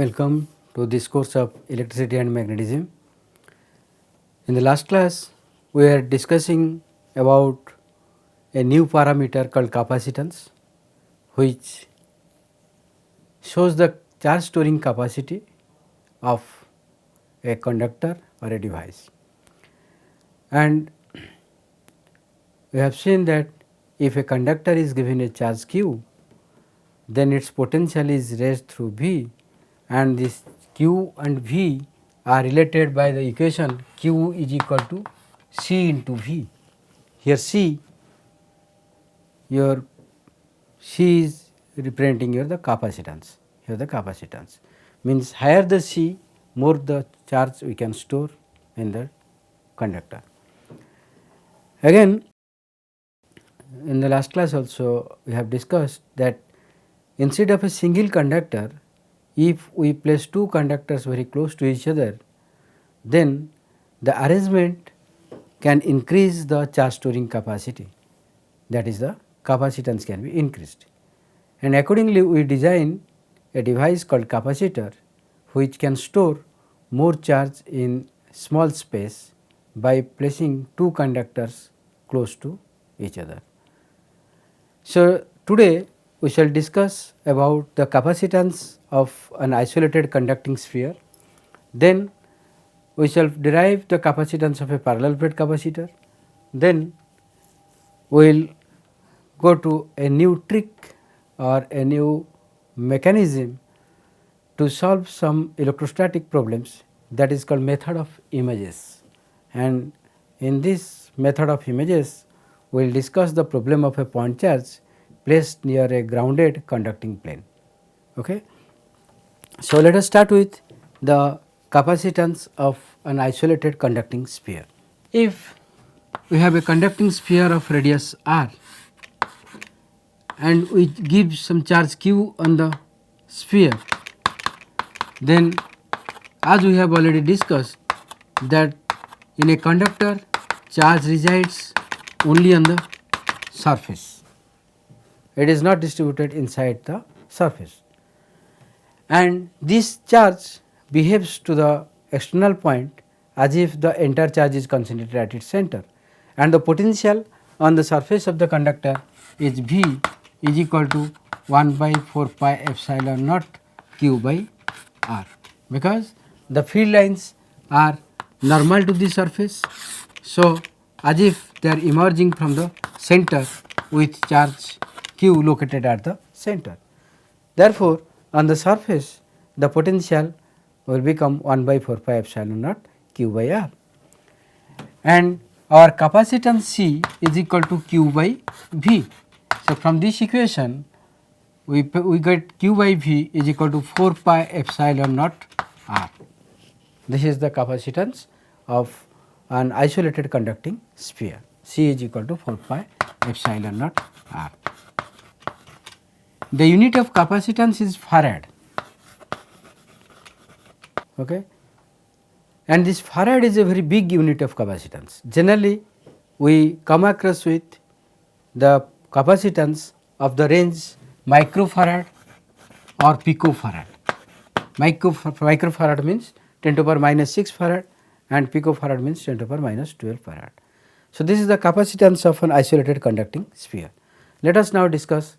Welcome to this course of electricity and magnetism. In the last class, we are discussing about a new parameter called capacitance, which shows the charge storing capacity of a conductor or a device. And we have seen that if a conductor is given a charge q, then its potential is raised through V, and this q and V are related by the equation q is equal to C into V. Here C is representing the capacitance. Here the capacitance means higher the C, more the charge we can store in the conductor. Again, in the last class also we have discussed that instead of a single conductor, if we place two conductors very close to each other, then the arrangement can increase the charge storing capacity, that is the capacitance can be increased. And accordingly we design a device called capacitor, which can store more charge in small space by placing two conductors close to each other. So, today we shall discuss about the capacitance of an isolated conducting sphere, then we shall derive the capacitance of a parallel plate capacitor, then we will go to a new trick or a new mechanism to solve some electrostatic problems, that is called method of images. And in this method of images, we will discuss the problem of a point charge placed near a grounded conducting plane. Okay. So, let us start with the capacitance of an isolated conducting sphere. If we have a conducting sphere of radius r and we give some charge q on the sphere, then as we have already discussed that in a conductor charge resides only on the surface, it is not distributed inside the surface, and this charge behaves to the external point as if the entire charge is concentrated at its center, and the potential on the surface of the conductor is V is equal to 1 by 4 pi epsilon naught q by r, because the field lines are normal to the surface. So, as if they are emerging from the center with charge q located at the center. Therefore, on the surface the potential will become 1 by 4 pi epsilon naught q by r, and our capacitance C is equal to q by V. So, from this equation we get q by V is equal to 4 pi epsilon naught r. This is the capacitance of an isolated conducting sphere. C is equal to 4 pi epsilon naught r. The unit of capacitance is farad, okay, and this farad is a very big unit of capacitance. Generally we come across with the capacitance of the range microfarad or picofarad. Microfarad means 10 to the power minus 6 farad and picofarad means 10 to the power minus 12 farad. So, this is the capacitance of an isolated conducting sphere. Let us now discuss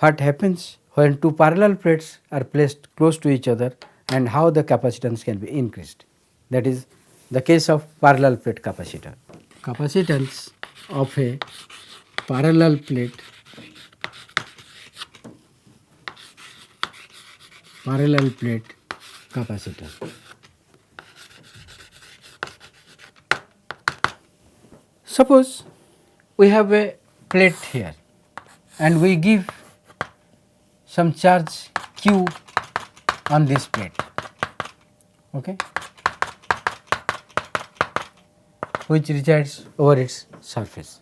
what happens when two parallel plates are placed close to each other and how the capacitance can be increased. That is the case of parallel plate capacitor. Capacitance of a parallel plate capacitor. Suppose we have a plate here and we give some charge q on this plate, okay, which resides over its surface.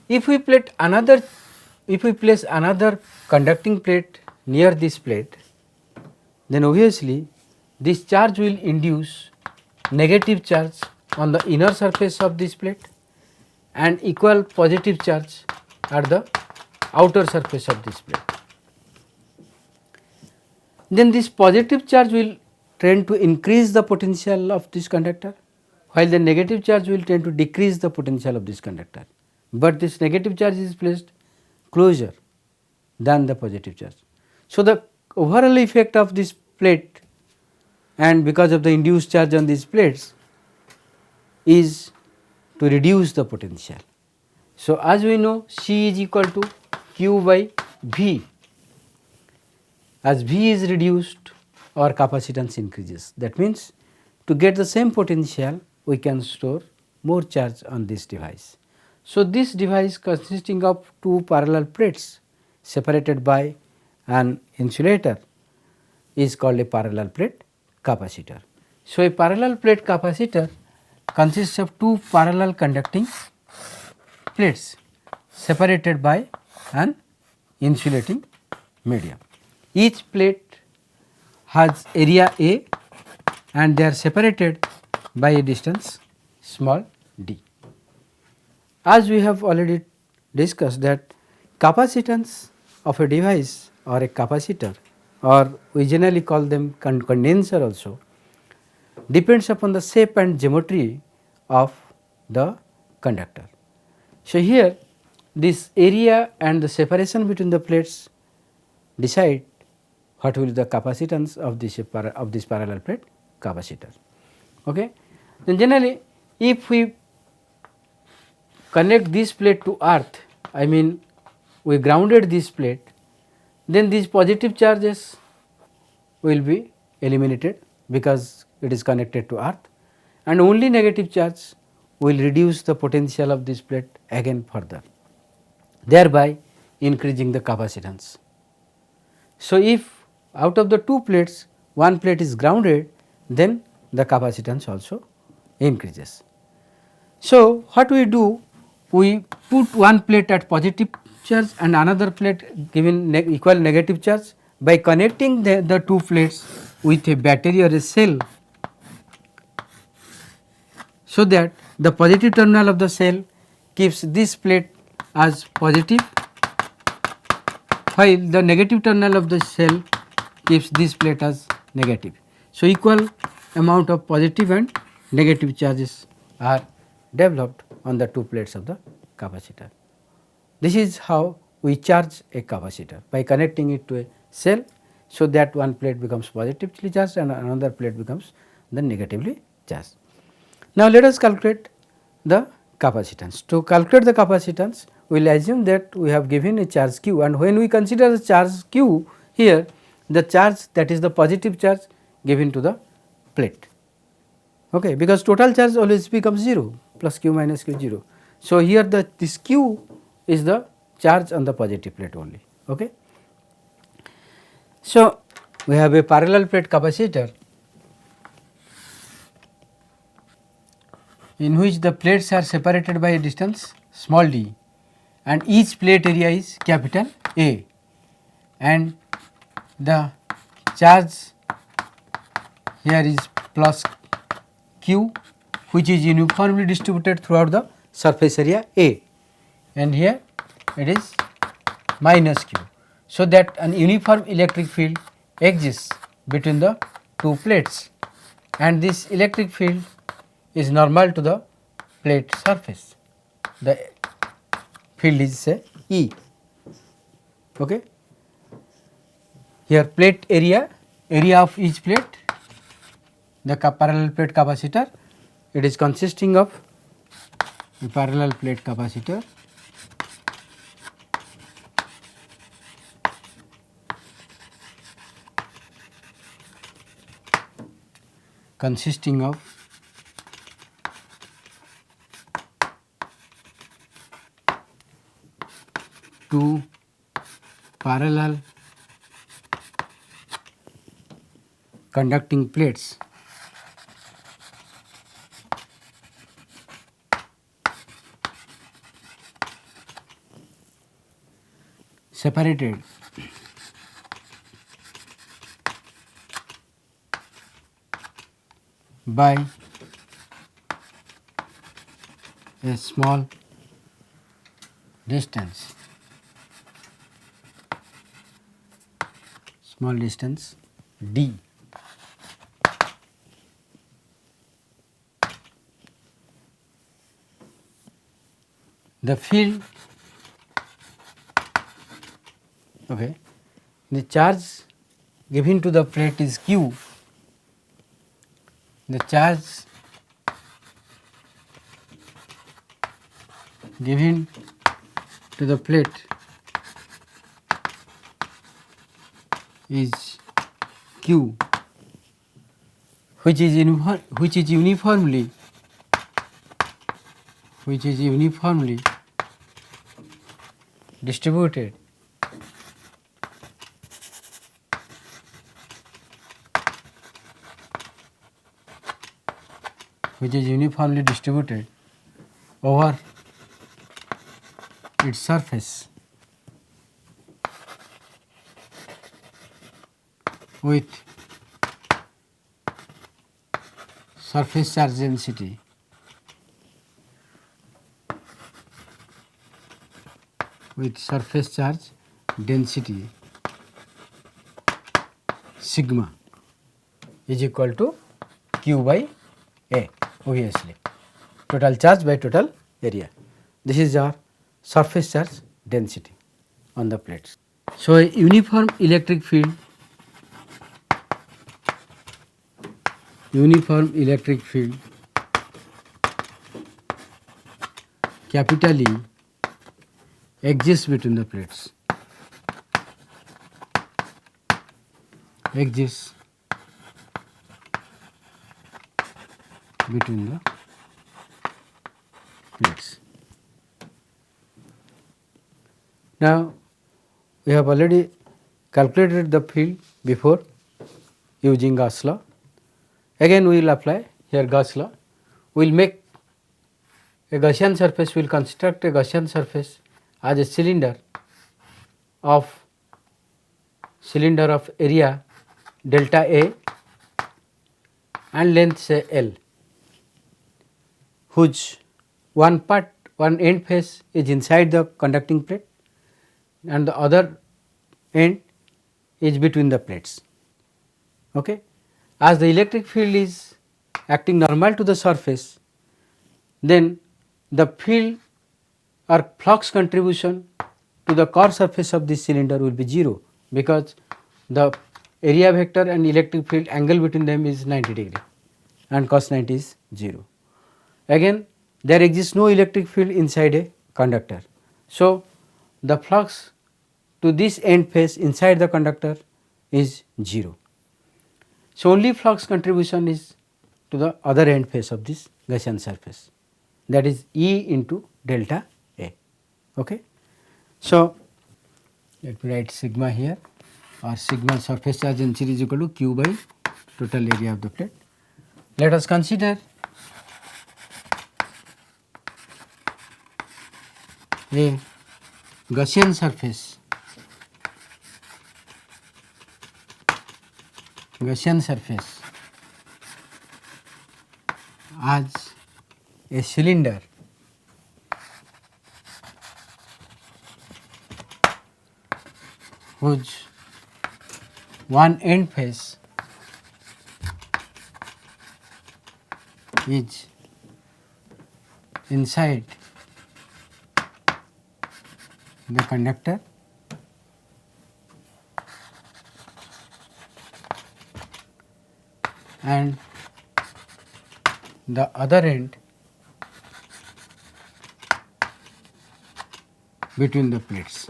If we place another conducting plate near this plate, then obviously this charge will induce negative charge on the inner surface of this plate and equal positive charge at the outer surface of this plate. then this positive charge will tend to increase the potential of this conductor, while the negative charge will tend to decrease the potential of this conductor, but this negative charge is placed closer than the positive charge. So, the overall effect of this plate and because of the induced charge on these plates is to reduce the potential. So, as we know C is equal to Q by V. As V is reduced, our capacitance increases. That means, to get the same potential we can store more charge on this device. So, this device consisting of two parallel plates separated by an insulator is called a parallel plate capacitor. So, a parallel plate capacitor consists of two parallel conducting plates separated by an insulating medium. Each plate has area A and they are separated by a distance small d. As we have already discussed that capacitance of a device or a capacitor, or we generally call them condenser also, depends upon the shape and geometry of the conductor. So, here this area and the separation between the plates decide what will be the capacitance of this parallel plate capacitor. Okay. Then generally, if we connect this plate to earth, I mean we grounded this plate, then these positive charges will be eliminated because it is connected to earth, and only negative charge will reduce the potential of this plate again further, thereby increasing the capacitance. So, if out of the two plates one plate is grounded, then the capacitance also increases. So, what we do, we put one plate at positive charge and another plate given equal negative charge. By connecting the two plates with a battery or a cell, so that the positive terminal of the cell keeps this plate as positive, while the negative terminal of the cell keeps this plate as negative. So, equal amount of positive and negative charges are developed on the two plates of the capacitor. This is how we charge a capacitor, by connecting it to a cell, so that one plate becomes positively charged and another plate becomes then negatively charged. Now, let us calculate the capacitance. To calculate the capacitance, we will assume that we have given a charge q, and when we consider the charge q here, the charge, that is the positive charge given to the plate, okay, because total charge always becomes 0, plus q minus q 0. So, here this q is the charge on the positive plate only. Okay. So, we have a parallel plate capacitor in which the plates are separated by a distance small d, and each plate area is capital A, and the charge here is plus q, which is uniformly distributed throughout the surface area A, and here it is minus q. So, that an uniform electric field exists between the two plates, and this electric field is normal to the plate surface. The field is say E. Okay. Here plate area of each plate, the parallel plate capacitor, it is consisting of a parallel plate capacitor consisting of two parallel conducting plates separated by a small distance, D. The field, okay, the charge given to the plate is Q. The charge given to the plate is Q, which is uniformly distributed over its surface with surface charge density sigma is equal to Q by A, obviously total charge by total area. This is our surface charge density on the plates. So, a uniform electric field capital E exists between the plates. Now, we have already calculated the field before using Gauss law. Again we will apply here Gauss law. We will make a Gaussian surface, we will construct a Gaussian surface as a cylinder of area delta A and length say L, whose one end face is inside the conducting plate and the other end is between the plates. Okay. As the electric field is acting normal to the surface, then the field or flux contribution to the core surface of this cylinder will be 0, because the area vector and electric field angle between them is 90 degree and cos 90 is 0. Again there exists no electric field inside a conductor. So, the flux to this end face inside the conductor is 0. So, only flux contribution is to the other end face of this Gaussian surface, that is E into delta A. Okay. So, let me write sigma here, or sigma surface charge density is equal to Q by total area of the plate. Let us consider a Gaussian surface as a cylinder whose one end face is inside the conductor and the other end between the plates.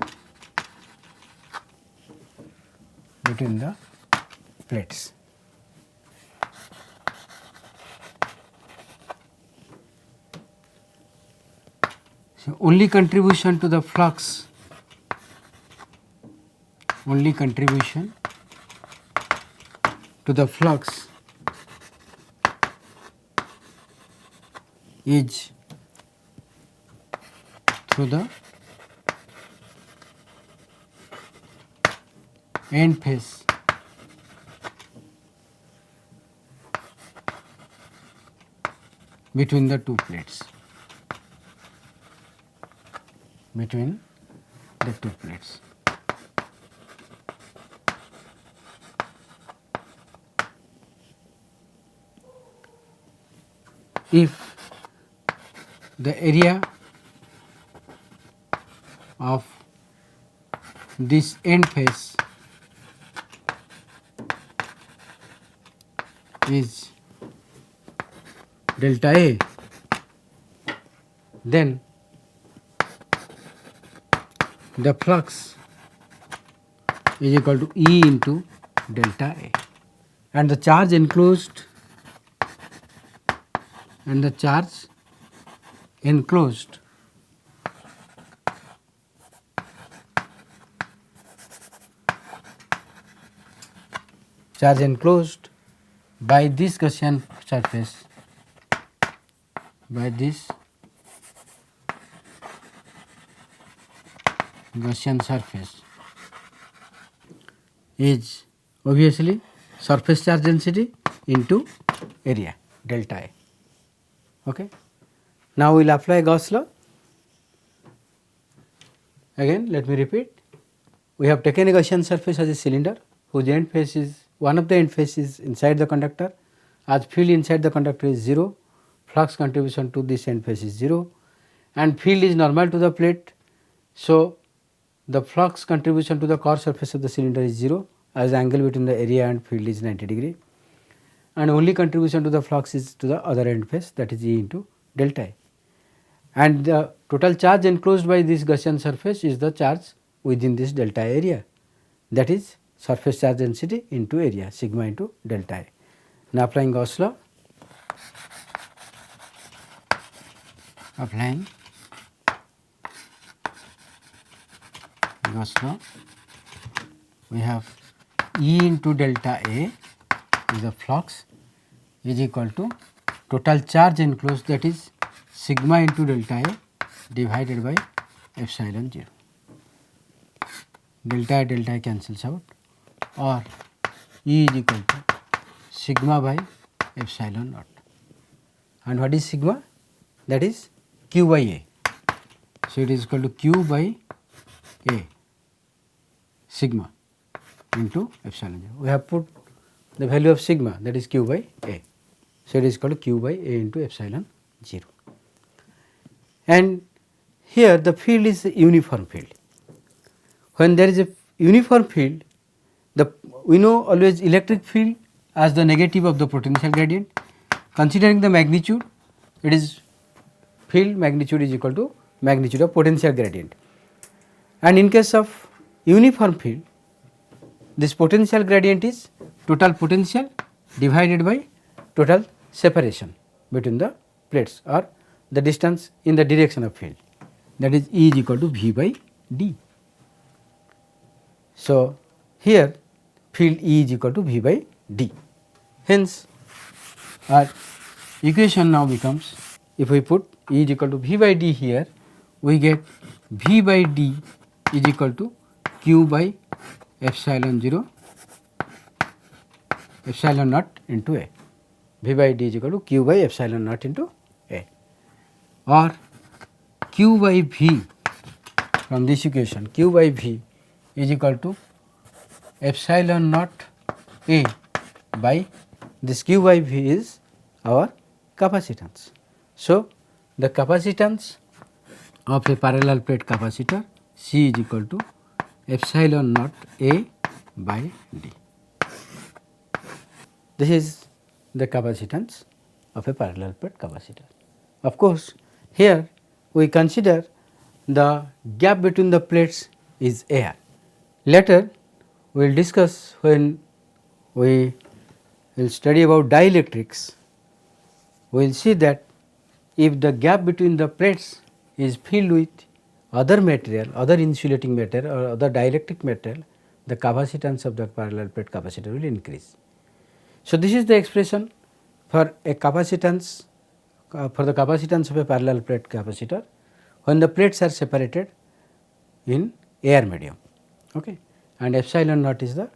So, only contribution to the flux is through the end face between the two plates. if the area of this end face is delta A, then the flux is equal to E into delta A, and the charge enclosed by this Gaussian surface, is obviously surface charge density into area delta A. Okay. Now we will apply Gauss law. Again let me repeat, we have taken a Gaussian surface as a cylinder whose end face is, one of the end faces inside the conductor, as field inside the conductor is 0, flux contribution to this end face is 0, and field is normal to the plate. So, the flux contribution to the core surface of the cylinder is 0, as the angle between the area and field is 90 degree, and only contribution to the flux is to the other end face, that is E into delta A. And the total charge enclosed by this Gaussian surface is the charge within this delta area, that is surface charge density into area, sigma into delta A. Now applying Gauss law, we have E into delta A is the flux is equal to total charge enclosed, that is sigma into delta A divided by epsilon 0. Delta A cancels out, or E is equal to sigma by epsilon naught. And what is sigma? That is Q by A. So, it is equal to Q by A sigma into epsilon 0. We have put the value of sigma, that is Q by A. So, it is equal to Q by A into epsilon 0. And here the field is a uniform field. When there is a uniform field, we know always electric field as the negative of the potential gradient. Considering the magnitude, it is field magnitude is equal to magnitude of potential gradient. And in case of uniform field, this potential gradient is total potential divided by total separation between the plates, or the distance in the direction of field, that is E is equal to V by D. So, here field E is equal to V by D. Hence, our equation now becomes, if we put E is equal to V by D here, we get V by D is equal to Q by epsilon 0 epsilon naught into A. V by D is equal to Q by epsilon naught into A, or Q by V, from this equation Q by V is equal to epsilon naught A by this Q by V is our capacitance. So, the capacitance of a parallel plate capacitor C is equal to epsilon naught A by D. This is the capacitance of a parallel plate capacitor. Of course, here we consider the gap between the plates is air. Later we will discuss, when we will study about dielectrics, we will see that if the gap between the plates is filled with other material, other insulating material or other dielectric material, the capacitance of the parallel plate capacitor will increase. So, this is the expression for a capacitance, for the capacitance of a parallel plate capacitor when the plates are separated in air medium, okay. And epsilon naught is the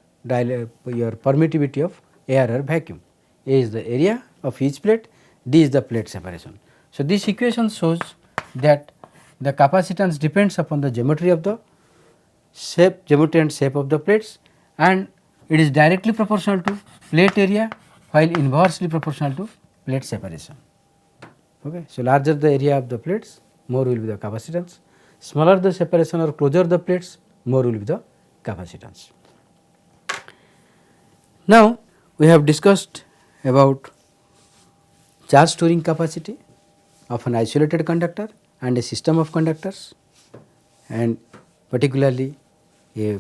your permittivity of air or vacuum. A is the area of each plate, D is the plate separation. So, this equation shows that the capacitance depends upon the geometry of the geometry and shape of the plates, and it is directly proportional to plate area while inversely proportional to plate separation. Okay. So, larger the area of the plates, more will be the capacitance, smaller the separation or closure the plates, more will be the capacitance. Now, we have discussed about charge storing capacity of an isolated conductor and a system of conductors, and particularly a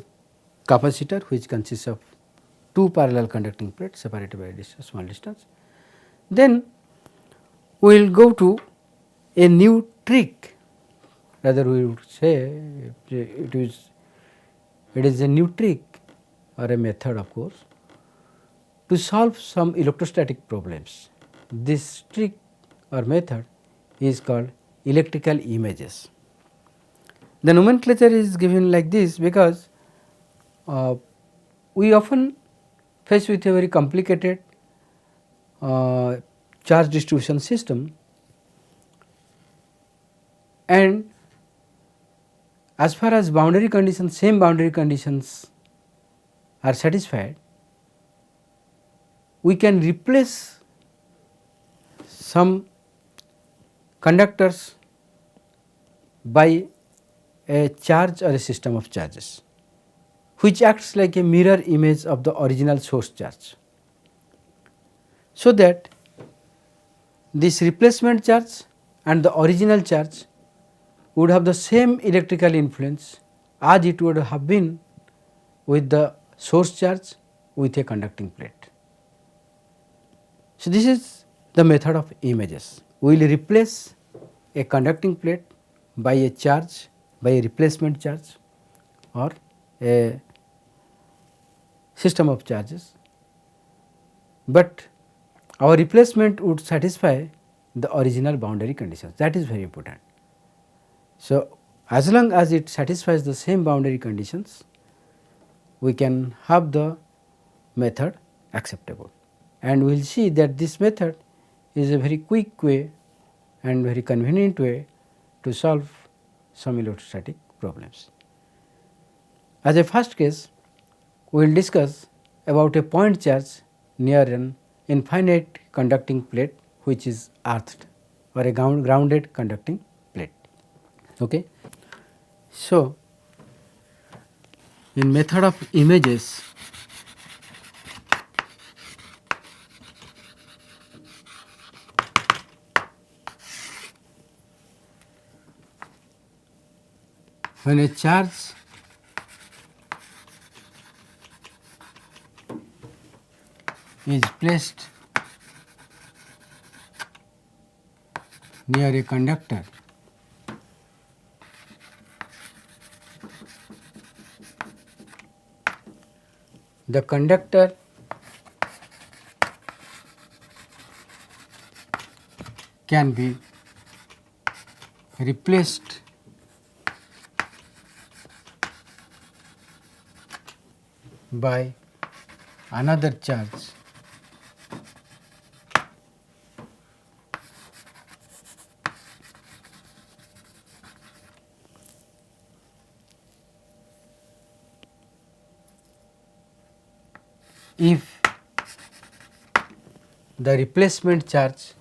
capacitor which consists of two parallel conducting plates separated by a small distance. Then we will go to a new trick, rather we would say it is a new trick or a method of course to solve some electrostatic problems. This trick or method is called electrical images. The nomenclature is given like this because we often face with a very complicated charge distribution system, and as far as boundary conditions, same boundary conditions are satisfied, we can replace some conductors by a charge or a system of charges which acts like a mirror image of the original source charge, so that this replacement charge and the original charge would have the same electrical influence as it would have been with the source charge with a conducting plate. So, this is the method of images. We will replace a conducting plate by a charge, by a replacement charge or a system of charges, but our replacement would satisfy the original boundary conditions. That is very important. So, as long as it satisfies the same boundary conditions, we can have the method acceptable, and we will see that this method is a very quick way and very convenient way to solve some electrostatic problems. As a first case, we will discuss about a point charge near an infinite conducting plate which is earthed or a grounded conducting plate. Okay. So, in method of images, when a charge is placed near a conductor, the conductor can be replaced by another charge if the replacement charge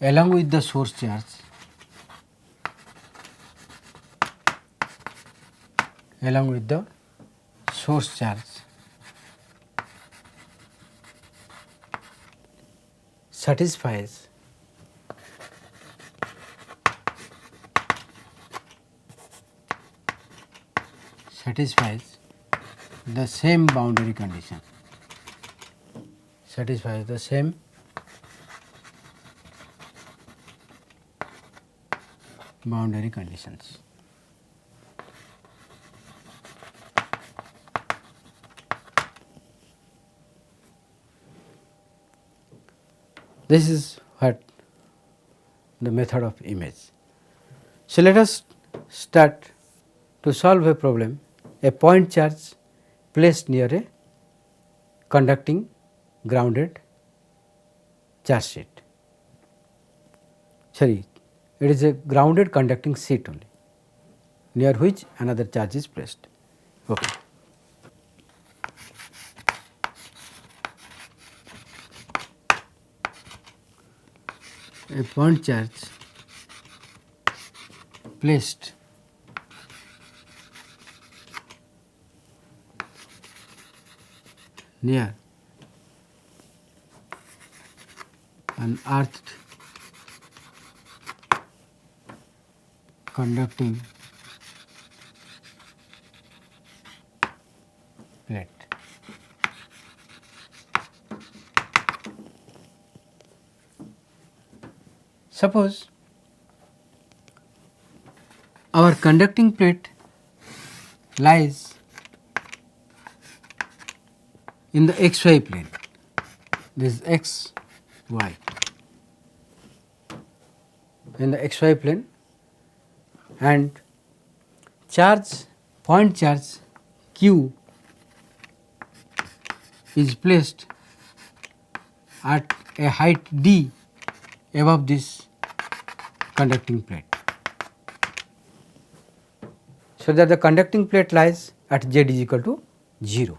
along with the source charge satisfies the same boundary condition, boundary conditions. This is what the method of image. So, let us start to solve a problem, a point charge placed near a conducting grounded charge sheet. Sorry, it is a grounded conducting sheet only, near which another charge is placed. Okay. a point charge placed near an earthed conducting plate. Suppose our conducting plate lies in the xy plane, this is x, y, in the xy plane, and point charge q is placed at a height d above this conducting plate, so that the conducting plate lies at z is equal to 0.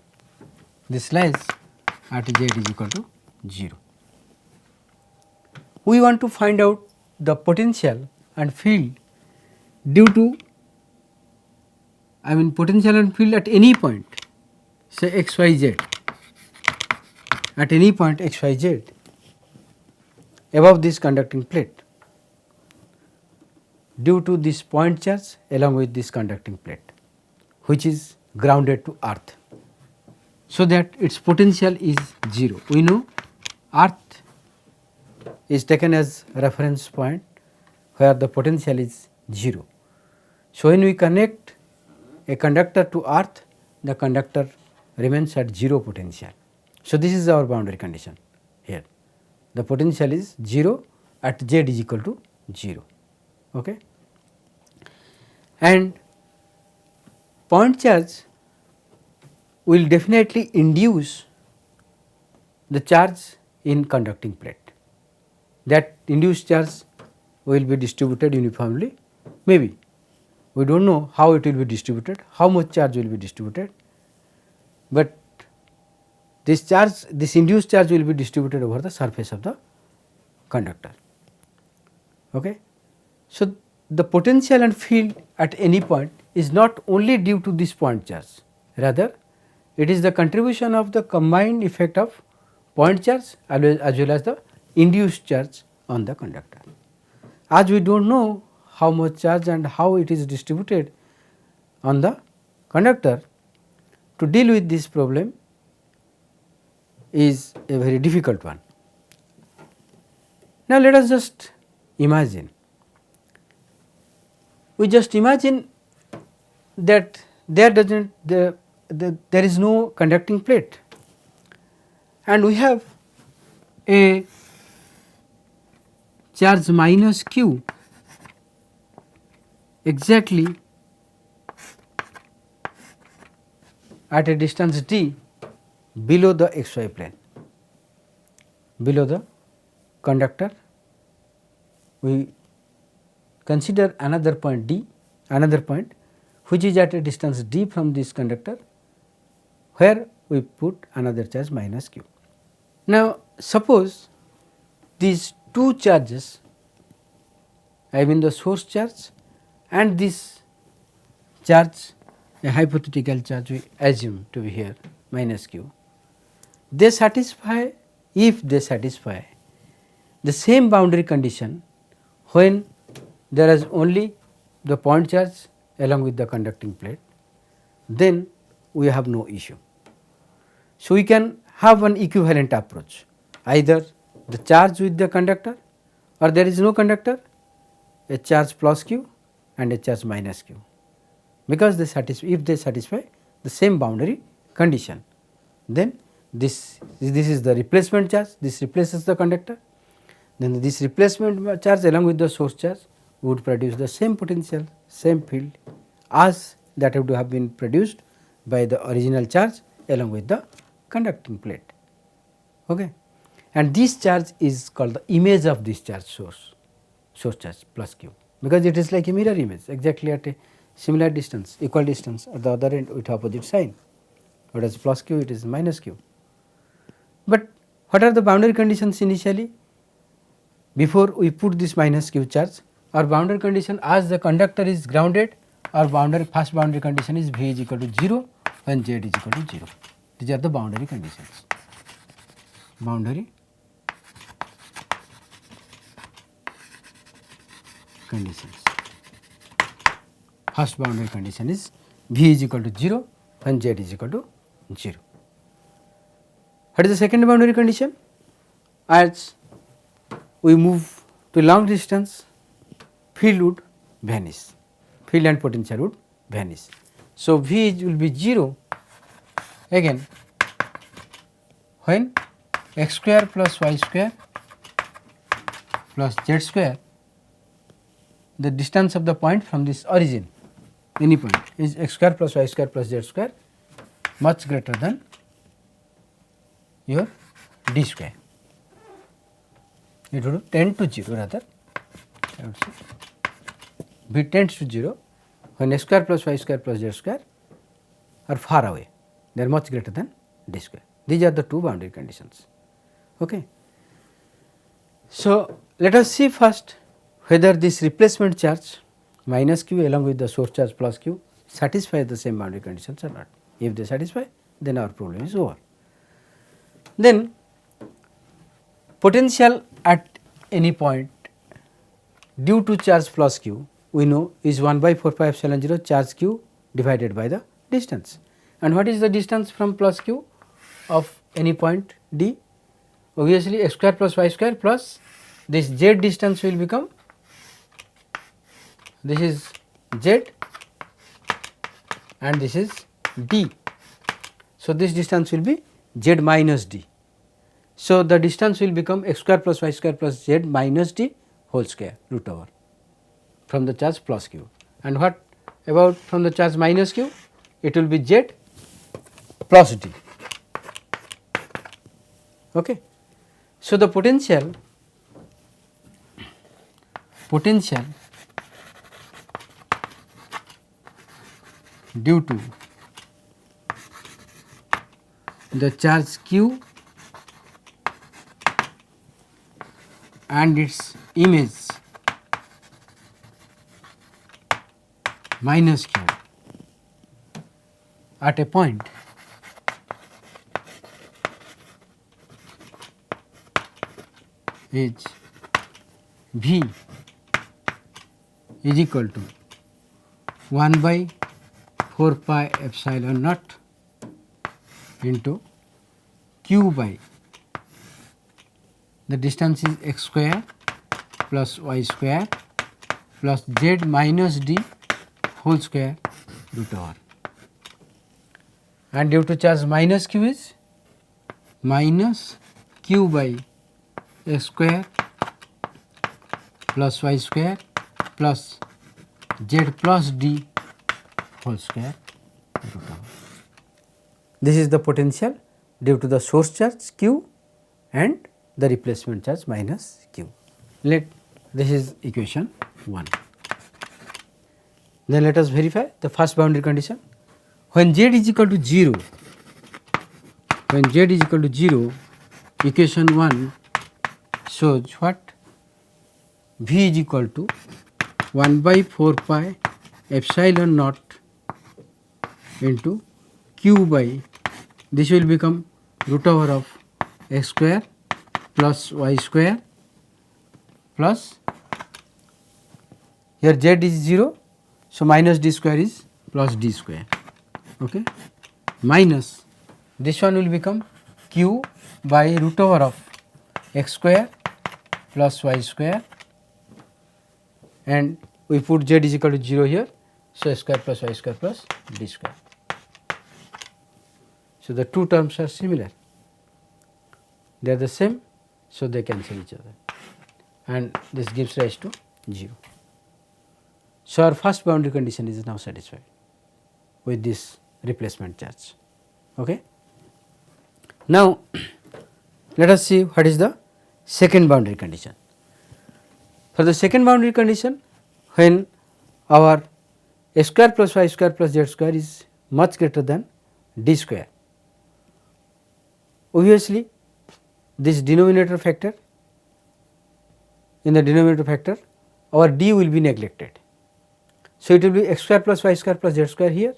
This lies at z is equal to 0. We want to find out the potential and field due to, potential and field at any point, say x, y, z, at any point x, y, z above this conducting plate due to this point charge along with this conducting plate, which is grounded to earth, so that its potential is 0. We know earth is taken as reference point where the potential is 0. So, when we connect a conductor to earth, the conductor remains at 0 potential. So, this is our boundary condition here. The potential is 0 at z is equal to 0. Okay. And point charge will definitely induce the charge in conducting plate. That induced charge will be distributed uniformly, maybe. We do not know how it will be distributed, how much charge will be distributed, but this induced charge will be distributed over the surface of the conductor. Okay. So, the potential and field at any point is not only due to this point charge, rather it is the contribution of the combined effect of point charge as well as the induced charge on the conductor. As we do not know how much charge and how it is distributed on the conductor, to deal with this problem is a very difficult one. Now, let us just imagine, we just imagine that there is no conducting plate and we have a charge minus q exactly at a distance d below the xy plane, below the conductor. We consider another point d, another point which is at a distance d from this conductor, where we put another charge minus q. Now, suppose these two charges, the source charge and this charge, a hypothetical charge we assume to be here minus q, they satisfy, if they satisfy the same boundary condition when there is only the point charge along with the conducting plate, then we have no issue. So, we can have an equivalent approach, either the charge with the conductor or there is no conductor, a charge plus q and a charge minus q, because they satisfy, if they satisfy the same boundary condition, then this is the replacement charge, this replaces the conductor, then this replacement charge along with the source charge would produce the same potential, same field as that would have been produced by the original charge along with the conducting plate. Okay. And this charge is called the image of this charge source charge plus q, because it is like a mirror image exactly at a similar distance, equal distance at the other end with opposite sign. What is plus q? It is minus q. But what are the boundary conditions initially? before we put this minus q charge, our boundary condition as the conductor is grounded, our boundary first boundary condition is V is equal to 0 when Z is equal to 0. These are the boundary conditions. Boundary conditions. First boundary condition is V is equal to 0 when Z is equal to 0. What is the second boundary condition? As we move to long distance, field would vanish, field and potential would vanish. So, V will be 0 again when x square plus y square plus z square, the distance of the point from this origin, any point, is x square plus y square plus z square much greater than your d square. It would tend to 0 rather, I would say V tends to 0 when x square plus y square plus z square are far away, they are much greater than d square. These are the two boundary conditions. Okay. So, let us see first whether this replacement charge minus q along with the source charge plus q satisfy the same boundary conditions or not. If they satisfy, then our problem is over. Then potential at any point due to charge plus q we know is 1 by 4 pi epsilon 0 charge q divided by the distance. And what is the distance from plus q of any point d? Obviously, x square plus y square plus this z distance will become, this is z and this is d. So, this distance will be z minus d. So, the distance will become x square plus y square plus z minus d whole square root over from the charge plus q. And what about from the charge minus q? It will be z plus d. Okay. So, the potential due to the charge q and its image minus q at a point is V is equal to 1 by 4 pi epsilon naught into q by the distance is x square plus y square plus z minus d whole square root over, and due to charge minus q is minus q by x square plus y square plus z plus d whole square root over. This is the potential due to the source charge q and the replacement charge minus q. This is equation 1. Then let us verify the first boundary condition. When z is equal to 0, equation 1 shows what? V is equal to 1 by 4 pi epsilon naught into q by, this will become root over of x square plus y square plus, here z is 0, so minus d square is plus d square, okay, minus this one will become q by root over of x square plus y square, and we put z is equal to 0 here, so x square plus y square plus d square. So, the two terms are similar, they are the same, so they cancel each other, and this gives rise to 0. So, our first boundary condition is now satisfied with this replacement charge. Okay. Now, let us see what is the second boundary condition. For the second boundary condition, when our x square plus y square plus z square is much greater than d square, obviously this denominator factor in the denominator factor, our d will be neglected. So, it will be x square plus y square plus z square here,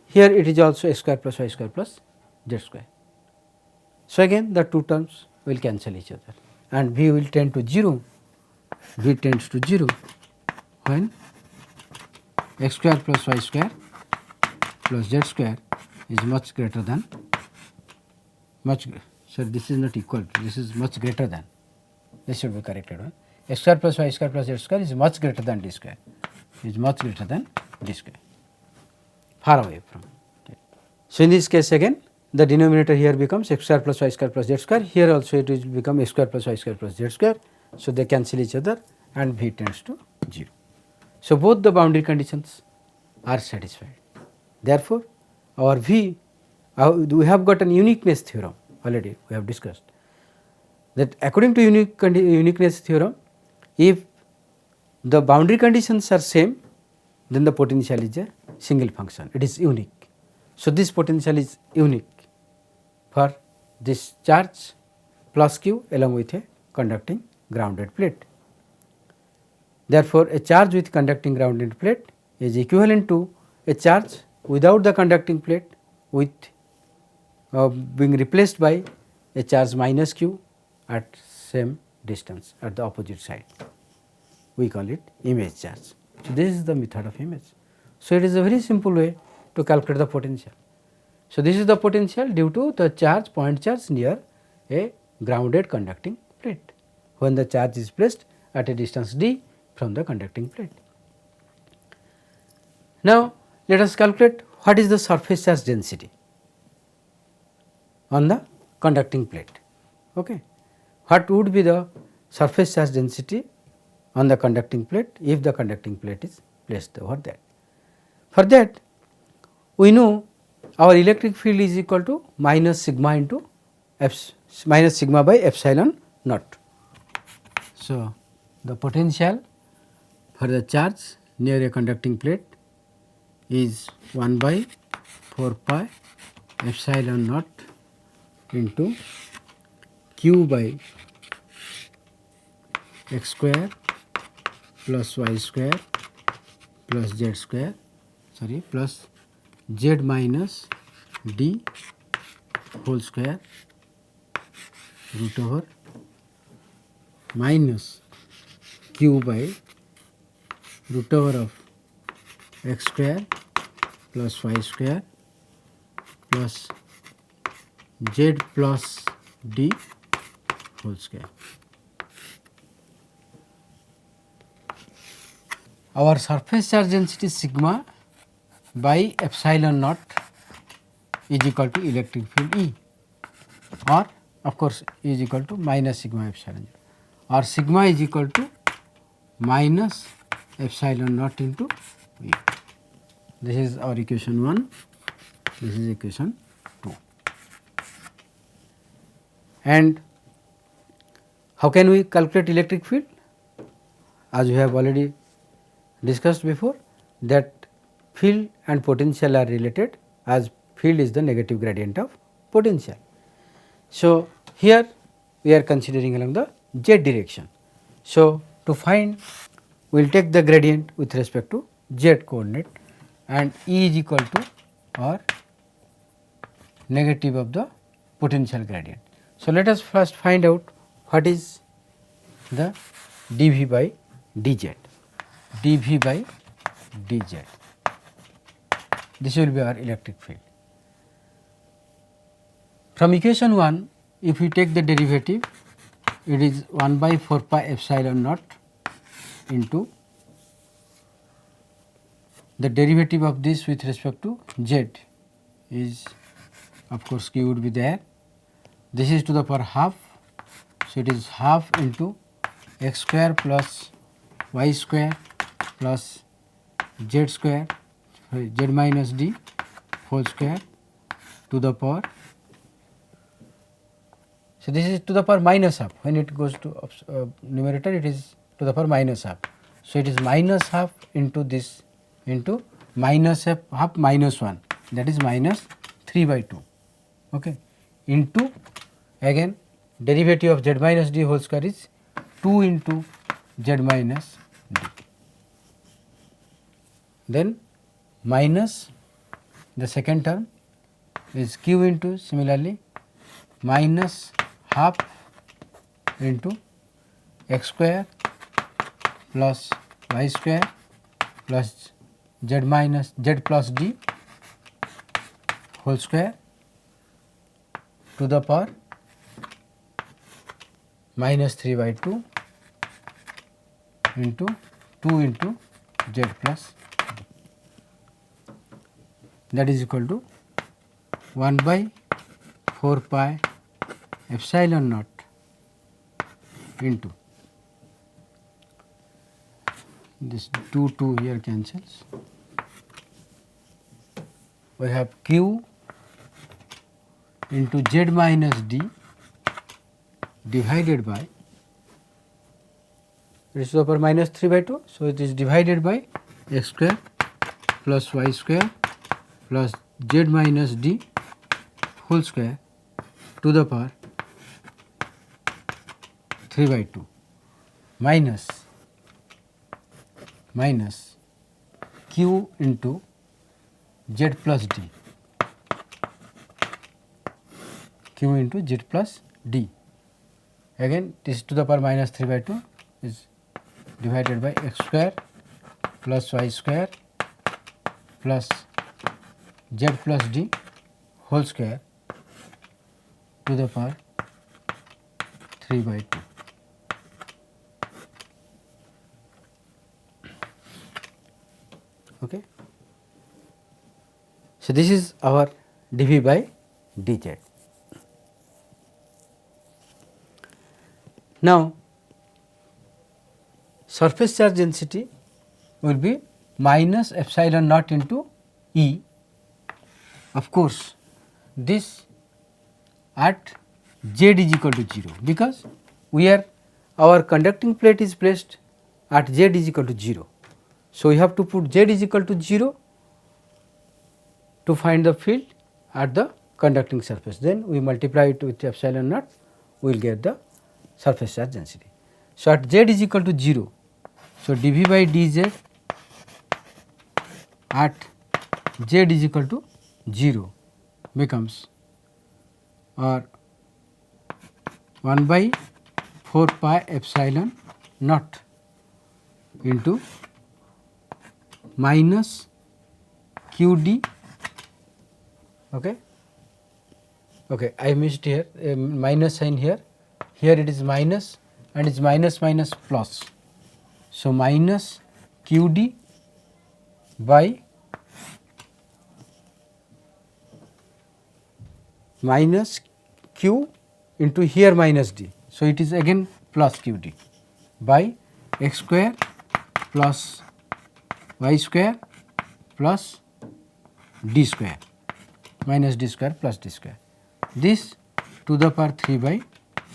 here it is also x square plus y square plus z square. So, again the two terms will cancel each other and v will tend to 0, v tends to 0 when x square plus y square plus z square is much greater than this is not equal to, this is much greater than, this should be corrected one. X square plus y square plus z square is much greater than d square, is much greater than d square, far away from it. So, in this case again the denominator here becomes x square plus y square plus z square, here also it will become x square plus y square plus z square. So, they cancel each other and v tends to 0. So, both the boundary conditions are satisfied. Therefore, our v, we have got an uniqueness theorem already we have discussed, that according to uniqueness theorem, if the boundary conditions are same, then the potential is a single function, it is unique. So, this potential is unique for this charge plus q along with a conducting grounded plate. Therefore, a charge with conducting grounded plate is equivalent to a charge without the conducting plate with being replaced by a charge minus q at same distance at the opposite side. We call it image charge. So, this is the method of image. So, it is a very simple way to calculate the potential. So, this is the potential due to the charge, point charge near a grounded conducting plate when the charge is placed at a distance d from the conducting plate. Now, let us calculate what is the surface charge density on the conducting plate. Okay. What would be the surface charge density on the conducting plate if the conducting plate is placed over that? For that, we know our electric field is equal to minus sigma into minus sigma by epsilon naught. So, the potential for the charge near a conducting plate is 1 by 4 pi epsilon naught into q by x square plus y square plus z square, sorry, plus z minus d whole square root over minus q by root over of x square plus y square plus z plus d whole square. Our surface charge density sigma by epsilon naught is equal to electric field E, or of course E is equal to minus sigma epsilon 0, or sigma is equal to minus epsilon naught into E. This is our equation 1, this is equation 2. And how can we calculate electric field? As we have already discussed before, that field and potential are related, as field is the negative gradient of potential. So, here we are considering along the z direction. So, to find, we will take the gradient with respect to z coordinate, and E is equal to or negative of the potential gradient. So, let us first find out what is the dV by dz, dV by dz. This will be our electric field. From equation 1, if we take the derivative, it is 1 by 4 pi epsilon naught into the derivative of this with respect to z is, of course, q would be there. This is to the power half. So, it is half into x square plus y square plus z square, z minus d whole square to the power. So, this is to the power minus half. When it goes to numerator, it is to the power minus half. So, it is minus half into this into minus half minus 1, that is minus 3 by 2, okay, into again derivative of z minus d whole square is 2 into z minus d. Then minus the second term is q into similarly minus half into x square plus y square plus z minus z plus d whole square to the power minus 3 by 2 into 2 into z plus d, that is equal to 1 by 4 pi epsilon naught into this 2 here cancels. We have q into z minus d divided by, it is to the power minus 3 by 2. So, it is divided by x square plus y square plus z minus d whole square to the power 3 by 2 minus q into z plus d, q into z plus d. Again this to the power minus 3 by 2 is divided by x square plus y square plus z plus d whole square to the power 3 by 2. Okay. So, this is our dV by dz. Now, surface charge density will be minus epsilon naught into E. Of course, this at z is equal to 0, because we are, our conducting plate is placed at z is equal to 0. So, we have to put z is equal to 0 to find the field at the conducting surface, then we multiply it with epsilon naught, we will get the surface charge density. So, at z is equal to 0, so dV by dz at z is equal to 0 becomes or 1 by 4 pi epsilon naught into minus q d. Okay. Okay, I missed here a minus sign here. Here it is minus and it is minus minus plus. So, minus q d by minus q into here minus d. So, it is again plus q d by x square plus y square plus d square minus d square plus d square. This to the power 3 by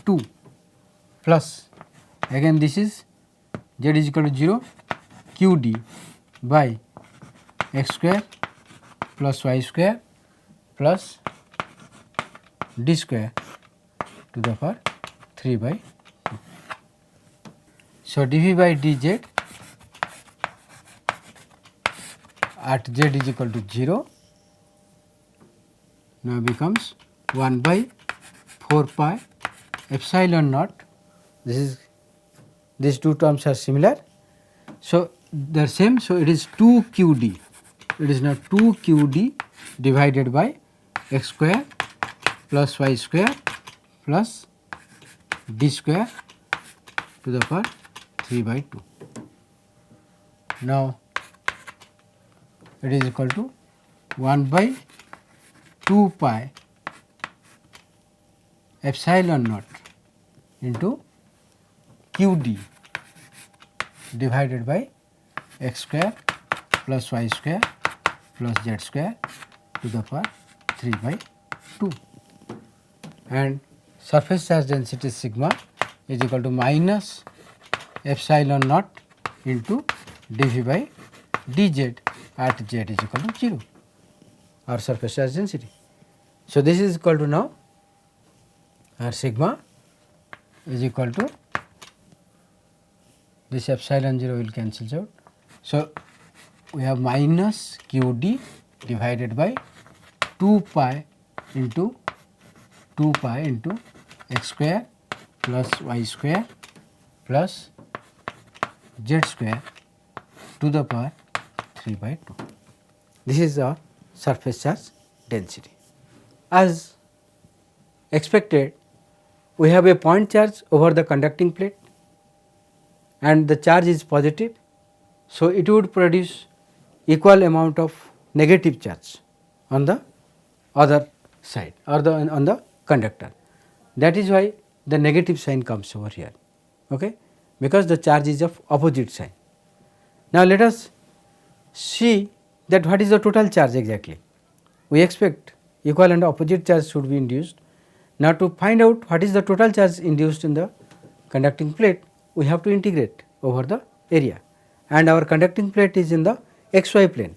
2 plus again this is z is equal to 0 q d by x square plus y square plus d square to the power 3 by 2. So, dV by dz at z is equal to 0 now becomes 1 by 4 pi epsilon naught. This is, these two terms are similar. So, they are same. So, it is 2 q d, it is now 2 q d divided by x square plus y square plus d square to the power 3 by 2. Now, it is equal to 1 by 2 pi epsilon naught into q d divided by x square plus y square plus z square to the power 3 by 2, and surface charge density sigma is equal to minus epsilon naught into dV by dz at z is equal to 0, or surface charge density. So, this is equal to now our sigma is equal to this epsilon 0 will cancel out. So, we have minus q d divided by 2 pi into x square plus y square plus z square to the power 3 by 2. This is our surface charge density. As expected, we have a point charge over the conducting plate and the charge is positive. So, it would produce equal amount of negative charge on the other side or on the conductor. That is why the negative sign comes over here, okay, because the charge is of opposite sign. Now, let us see that what is the total charge exactly. We expect equal and opposite charge should be induced. Now, to find out what is the total charge induced in the conducting plate, we have to integrate over the area, and our conducting plate is in the xy plane.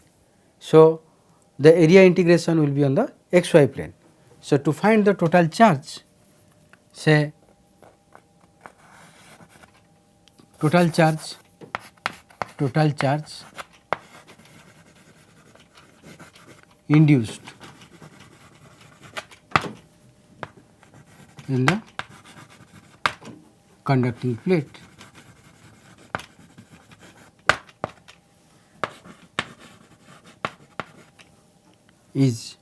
So, the area integration will be on the xy plane. So, to find the total charge, say total charge induced in the conducting plate is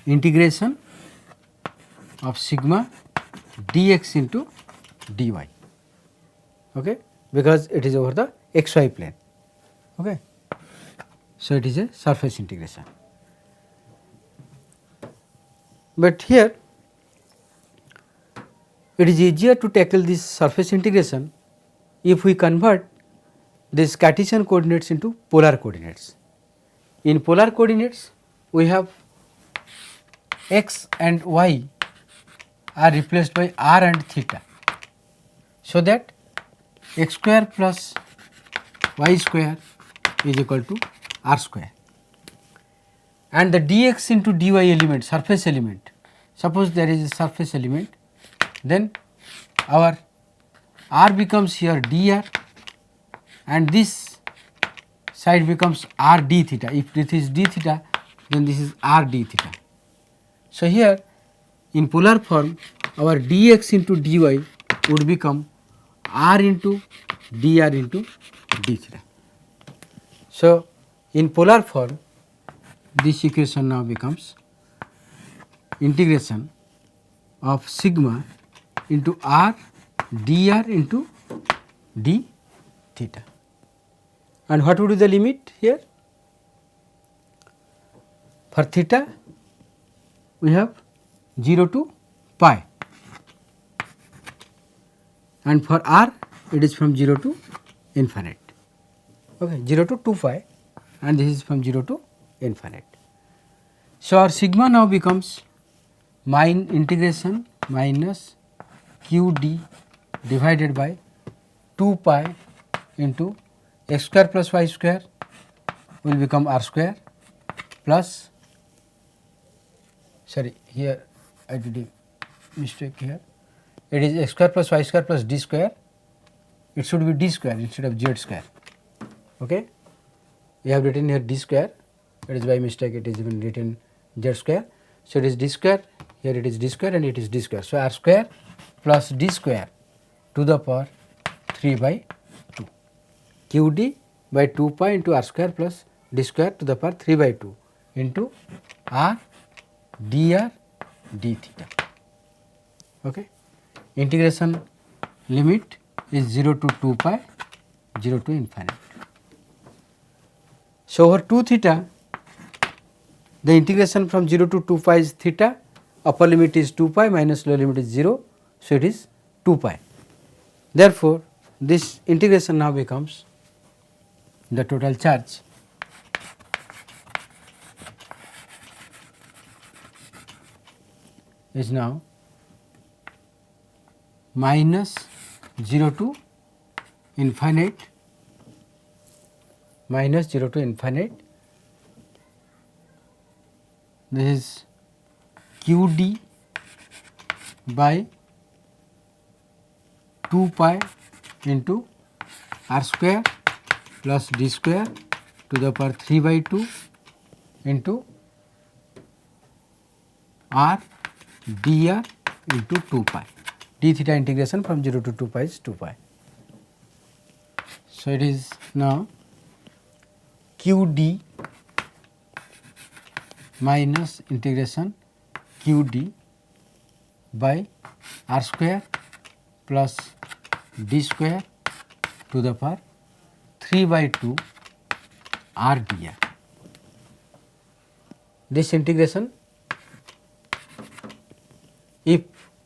integration of sigma dx into dy, okay, because it is over the xy plane. Okay. So, it is a surface integration, but here it is easier to tackle this surface integration if we convert this Cartesian coordinates into polar coordinates. In polar coordinates, we have x and y are replaced by r and theta. So, that x square plus y square is equal to r square, and the dx into dy element, surface element, suppose there is a surface element, then our r becomes here dr and this side becomes r d theta. If this is d theta, then this is r d theta. So, here in polar form our dx into dy would become r into dr into d theta. So, in polar form this equation now becomes integration of sigma into r dr into d theta. And what would be the limit here? For theta we have 0 to pi, and for r it is from 0 to infinite, okay, 0 to 2 pi, and this is from 0 to infinite. So, our sigma now becomes integration minus q d divided by 2 pi into x square plus y square will become r square plus, sorry, here I did a mistake here, it is x square plus y square plus d square, it should be d square instead of z square, okay. We have written here d square, it is by mistake it is even written z square. So, it is d square, here it is d square and it is d square. So, r square plus d square to the power 3 by 2, q d by 2 pi into r square plus d square to the power 3 by 2 into r dr d theta, okay. Integration limit is 0 to 2 pi, 0 to infinite. So, over 2 theta, the integration from 0 to 2 pi is theta, upper limit is 2 pi minus lower limit is 0. So, it is 2 pi. Therefore, this integration now becomes the total charge is now minus 0 to infinite minus 0 to infinite, this is q d by 2 pi into r square plus d square to the power 3 by 2 into r dr into 2 pi. D theta integration from 0 to 2 pi is 2 pi. So, it is now q d minus integration q d by r square plus d square to the power 3 by 2 r dr. This integration, if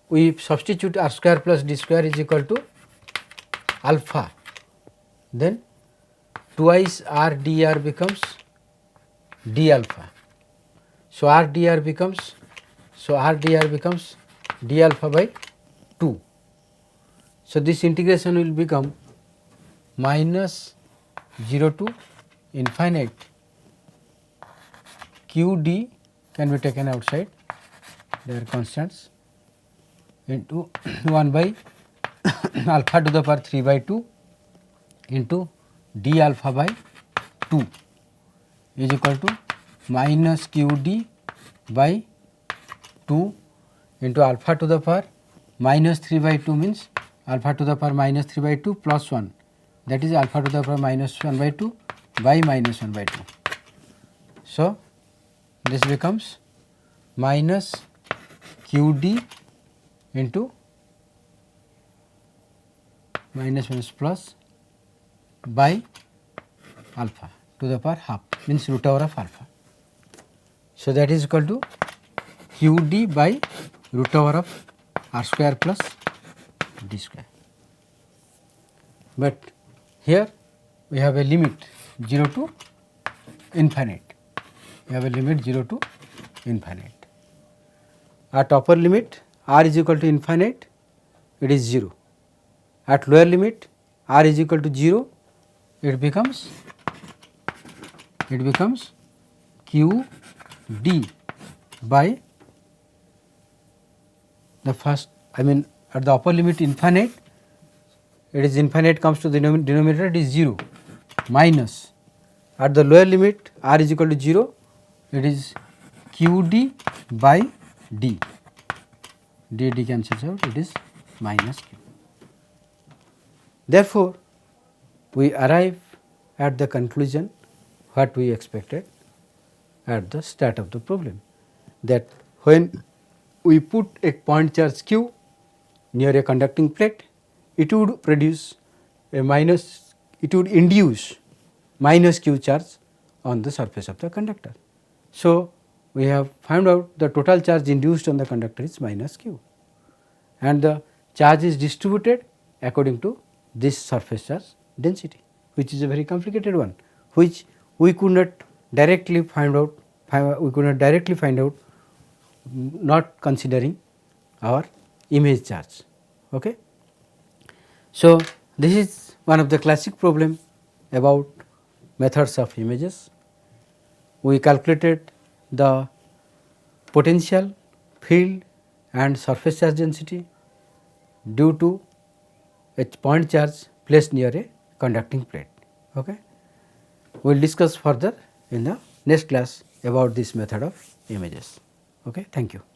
we substitute r square plus d square is equal to alpha, then twice r dr becomes d alpha. So, r dr becomes d alpha by 2. So, this integration will become minus 0 to infinite q d can be taken outside, they are constants, into 1 by alpha to the power 3 by 2 into d alpha by 2 is equal to minus q d by 2 into alpha to the power minus 3 by 2 means alpha to the power minus 3 by 2 plus 1, that is alpha to the power minus 1 by 2 by minus 1 by 2. So, this becomes minus q d into minus minus plus by alpha to the power half means root over of alpha. So, that is equal to q d by root over of r square plus d square. But here we have a limit 0 to infinite, we have a limit 0 to infinite. At upper limit r is equal to infinite, it is 0. At lower limit r is equal to 0, it becomes q d by the first, I mean at the upper limit infinite, it is infinite comes to the denominator, it is 0, minus at the lower limit r is equal to 0, it is q d by d, d cancels out, it is minus q. Therefore, we arrive at the conclusion what we expected at the start of the problem, that when we put a point charge q near a conducting plate, it would produce a minus, it would induce minus q charge on the surface of the conductor. So, we have found out the total charge induced on the conductor is minus q, and the charge is distributed according to this surface charge density, which is a very complicated one, which we could not directly find out, not considering our image charge. Okay. So, this is one of the classic problem about methods of images. We calculated the potential, field and surface charge density due to a point charge placed near a conducting plate. Okay. We will discuss further in the next class about this method of images. Okay. Thank you.